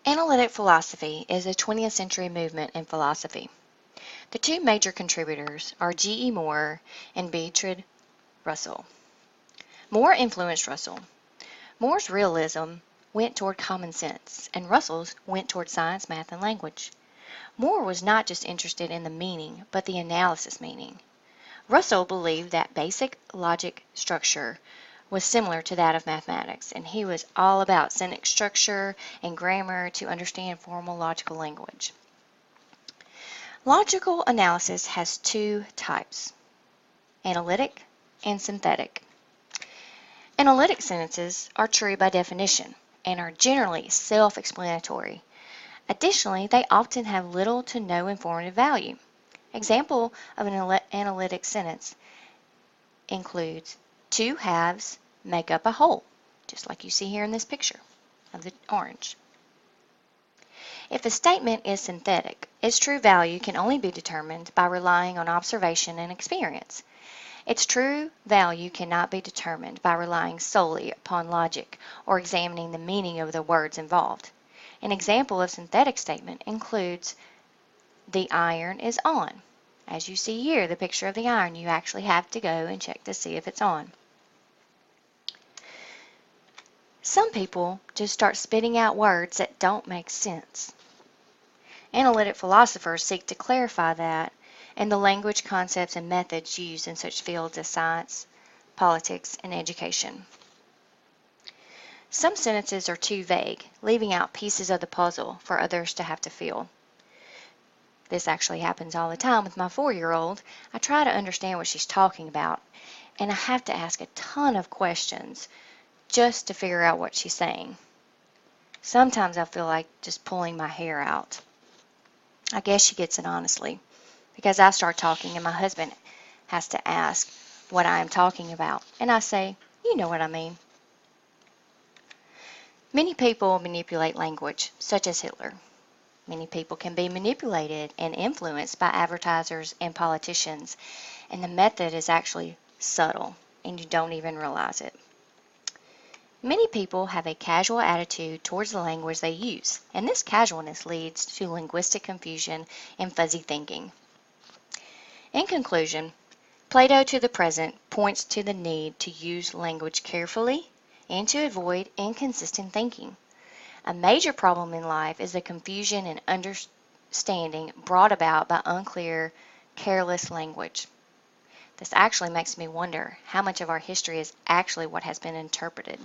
Analytic philosophy is a 20th century movement in philosophy. The two major contributors are G. E. Moore and Bertrand Russell. Moore influenced Russell. Moore's realism went toward common sense, and Russell's went toward science, math, and language. Moore was not just interested in the meaning, but the analysis meaning. Russell believed that basic logic structure was similar to that of mathematics, and he was all about sentence structure and grammar to understand formal logical language. Logical analysis has two types, analytic and synthetic. Analytic sentences are true by definition and are generally self-explanatory. Additionally, they often have little to no informative value. Example of an analytic sentence includes two halves make up a whole, just like you see here in this picture of the orange. If a statement is synthetic, its true value can only be determined by relying on observation and experience. Its true value cannot be determined by relying solely upon logic or examining the meaning of the words involved. An example of synthetic statement includes the iron is on. As you see here, the picture of the iron, you actually have to go and check to see if it's on. Some people just start spitting out words that don't make sense. Analytic philosophers seek to clarify that and the language, concepts, and methods used in such fields as science, politics, and education. Some sentences are too vague, leaving out pieces of the puzzle for others to have to fill. This actually happens all the time with my 4-year-old. I try to understand what she's talking about, and I have to ask a ton of questions just to figure out what she's saying. Sometimes I feel like just pulling my hair out. I guess she gets it honestly, because I start talking and my husband has to ask what I am talking about, and I say, you know what I mean. Many people manipulate language, such as Hitler. Many people can be manipulated and influenced by advertisers and politicians, and the method is actually subtle, and you don't even realize it. Many people have a casual attitude towards the language they use, and this casualness leads to linguistic confusion and fuzzy thinking. In conclusion, Plato to the present points to the need to use language carefully and to avoid inconsistent thinking. A major problem in life is the confusion and understanding brought about by unclear, careless language. This actually makes me wonder how much of our history is actually what has been interpreted.